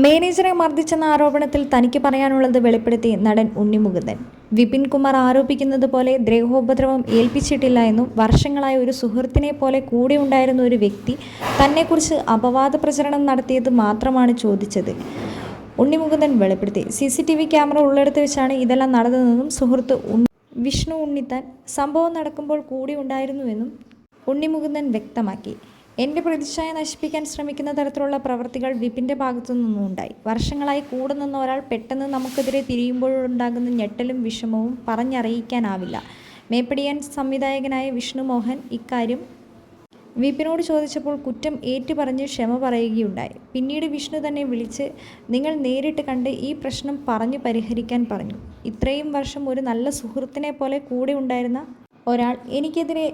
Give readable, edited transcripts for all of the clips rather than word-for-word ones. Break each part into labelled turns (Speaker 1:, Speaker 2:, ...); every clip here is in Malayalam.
Speaker 1: മാനേജറെ മർദ്ദിച്ചെന്ന ആരോപണത്തിൽ തനിക്ക് പറയാനുള്ളത് വെളിപ്പെടുത്തി നടൻ ഉണ്ണി മുകുന്ദൻ. വിപിൻ കുമാർ ആരോപിക്കുന്നത് പോലെ ദേഹോപദ്രവം ഏൽപ്പിച്ചിട്ടില്ല എന്നും വർഷങ്ങളായി ഒരു സുഹൃത്തിനെ പോലെ കൂടെ ഉണ്ടായിരുന്ന ഒരു വ്യക്തി തന്നെക്കുറിച്ച് അപവാദ പ്രചരണം നടത്തിയത് മാത്രമാണ് ചോദിച്ചത് ഉണ്ണി മുകുന്ദൻ വെളിപ്പെടുത്തി. CCTV ക്യാമറ ഉള്ളിടത്ത് വെച്ചാണ് ഇതെല്ലാം നടന്നതെന്നും സുഹൃത്ത് വിഷ്ണു ഉണ്ണിത്താൻ സംഭവം നടക്കുമ്പോൾ കൂടെ ഉണ്ടായിരുന്നുവെന്നും ഉണ്ണി മുകുന്ദൻ വ്യക്തമാക്കി. എൻ്റെ പ്രതിച്ഛായ നശിപ്പിക്കാൻ ശ്രമിക്കുന്ന തരത്തിലുള്ള പ്രവൃത്തികൾ വിപിൻ്റെ ഭാഗത്തു നിന്നുണ്ടായി. വർഷങ്ങളായി കൂടെ നിന്ന ഒരാൾ പെട്ടെന്ന് നമുക്കെതിരെ തിരിയുമ്പോഴുണ്ടാകുന്ന ഞെട്ടലും വിഷമവും പറഞ്ഞറിയിക്കാനാവില്ല. മേപ്പടിയാൻ സംവിധായകനായ വിഷ്ണു മോഹൻ ഇക്കാര്യം വിപിനോട് ചോദിച്ചപ്പോൾ കുറ്റം ഏറ്റുപറഞ്ഞ് ക്ഷമ പറയുകയുണ്ടായി. പിന്നീട് വിഷ്ണു തന്നെ വിളിച്ച് നിങ്ങൾ നേരിട്ട് കണ്ട് ഈ പ്രശ്നം പറഞ്ഞു പരിഹരിക്കാൻ പറഞ്ഞു. ഇത്രയും വർഷം ഒരു നല്ല സുഹൃത്തിനെ പോലെ കൂടെ ഉണ്ടായിരുന്ന ഒരാൾ എനിക്കെതിരെ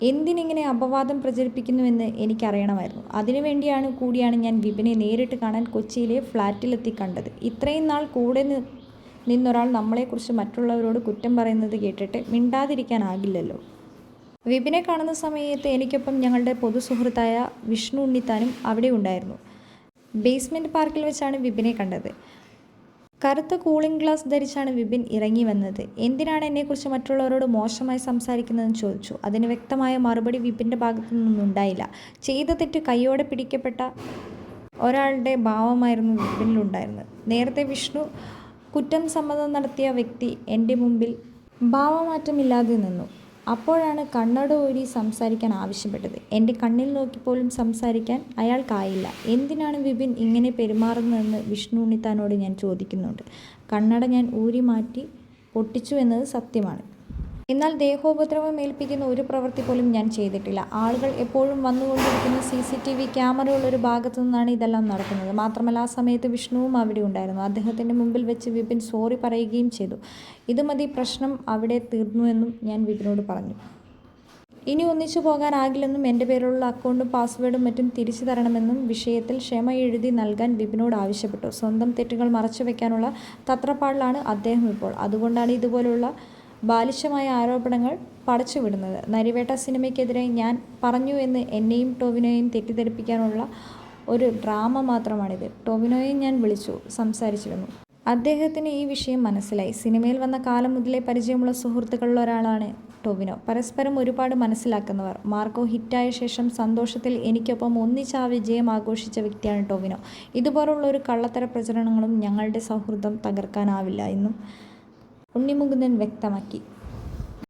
Speaker 1: എന്തിനിങ്ങനെ അപവാദം പ്രചരിപ്പിക്കുന്നുവെന്ന് എനിക്കറിയണമായിരുന്നു. അതിനുവേണ്ടിയാണ് കൂടിയാണ് ഞാൻ വിപിനെ നേരിട്ട് കാണാൻ കൊച്ചിയിലെ ഫ്ലാറ്റിലെത്തി കണ്ടത്. ഇത്രയും നാൾ കൂടെ നിന്നൊരാൾ നമ്മളെക്കുറിച്ച് മറ്റുള്ളവരോട് കുറ്റം പറയുന്നത് കേട്ടിട്ട് മിണ്ടാതിരിക്കാനാകില്ലല്ലോ. വിപിനെ കാണുന്ന സമയത്ത് എനിക്കൊപ്പം ഞങ്ങളുടെ പൊതു സുഹൃത്തായ വിഷ്ണു ഉണ്ണിത്താനും അവിടെ ഉണ്ടായിരുന്നു. ബേസ്മെൻറ്റ് പാർക്കിൽ വെച്ചാണ് വിപിനെ കണ്ടത്. കറുത്ത കൂളിംഗ് ഗ്ലാസ് ധരിച്ചാണ് വിപിൻ ഇറങ്ങി വന്നത്. എന്തിനാണ് എന്നെക്കുറിച്ച് മറ്റുള്ളവരോട് മോശമായി സംസാരിക്കുന്നതെന്ന് ചോദിച്ചു. അതിന് വ്യക്തമായ മറുപടി വിപിൻ്റെ ഭാഗത്തു നിന്നുണ്ടായില്ല. ചെയ്ത തെറ്റ് കൈയോടെ പിടിക്കപ്പെട്ട ഒരാളുടെ ഭാവമായിരുന്നു വിപിനിലുണ്ടായിരുന്നത്. നേരത്തെ വിഷ്ണു കുറ്റം സമ്മതം നടത്തിയ വ്യക്തി എൻ്റെ മുമ്പിൽ ഭാവമാറ്റമില്ലാതെ നിന്നു. അപ്പോഴാണ് കണ്ണട ഊരി സംസാരിക്കാൻ ആവശ്യപ്പെട്ടത്. എൻ്റെ കണ്ണിൽ നോക്കിപ്പോലും സംസാരിക്കാൻ അയാൾക്കായില്ല. എന്തിനാണ് വിപിൻ ഇങ്ങനെ പെരുമാറുന്നതെന്ന് വിഷ്ണു ഉണ്ണിത്താനോട് ഞാൻ ചോദിക്കുന്നുണ്ട്. കണ്ണട ഞാൻ ഊരി മാറ്റി പൊട്ടിച്ചു എന്നത് സത്യമാണ്. എന്നാൽ ദേഹോപദ്രവം ഏൽപ്പിക്കുന്ന ഒരു പ്രവൃത്തി പോലും ഞാൻ ചെയ്തിട്ടില്ല. ആളുകൾ എപ്പോഴും വന്നുകൊണ്ടിരിക്കുന്ന CCTV ക്യാമറയുള്ളൊരു ഭാഗത്തു നിന്നാണ് ഇതെല്ലാം നടക്കുന്നത്. മാത്രമല്ല ആ സമയത്ത് വിഷ്ണുവും അവിടെ ഉണ്ടായിരുന്നു. അദ്ദേഹത്തിൻ്റെ മുമ്പിൽ വെച്ച് വിപിൻ സോറി പറയുകയും ചെയ്തു. ഇത് മതി, പ്രശ്നം അവിടെ തീർന്നുവെന്നും ഞാൻ വിപിനോട് പറഞ്ഞു. ഇനി ഒന്നിച്ചു പോകാനാകില്ലെന്നും എൻ്റെ പേരിലുള്ള അക്കൗണ്ടും പാസ്വേഡും മറ്റും തിരിച്ചു തരണമെന്നും വിഷയത്തിൽ ക്ഷമ എഴുതി നൽകാൻ വിപിനോട് ആവശ്യപ്പെട്ടു. സ്വന്തം തെറ്റുകൾ മറച്ചു വയ്ക്കാനുള്ള തത്രപ്പാടിലാണ് അദ്ദേഹം ഇപ്പോൾ. അതുകൊണ്ടാണ് ഇതുപോലുള്ള ബാലിശമായ ആരോപണങ്ങൾ പടച്ചുവിടുന്നത്. നരിവേട്ട സിനിമയ്ക്കെതിരെ ഞാൻ പറഞ്ഞു എന്ന് എന്നെയും ടൊവിനോയെയും തെറ്റിദ്ധരിപ്പിക്കാനുള്ള ഒരു ഡ്രാമ മാത്രമാണിത്. ടൊവിനോയെ ഞാൻ വിളിച്ചു സംസാരിച്ചിരുന്നു. അദ്ദേഹത്തിന് ഈ വിഷയം മനസ്സിലായി. സിനിമയിൽ വന്ന കാലം മുതലേ പരിചയമുള്ള സുഹൃത്തുക്കളിൽ ഒരാളാണ് ടൊവിനോ. പരസ്പരം ഒരുപാട് മനസ്സിലാക്കുന്നവർ. മാർക്കോ ഹിറ്റായ ശേഷം സന്തോഷത്തിൽ എനിക്കൊപ്പം ഒന്നിച്ച് ആ വിജയം ആഘോഷിച്ച വ്യക്തിയാണ് ടൊവിനോ. ഇതുപോലുള്ള ഒരു കള്ളത്തര പ്രചരണങ്ങളും ഞങ്ങളുടെ സൗഹൃദം തകർക്കാനാവില്ല എന്നും ഉണ്ണി മുകുന്ദൻ വ്യക്തമാക്കി.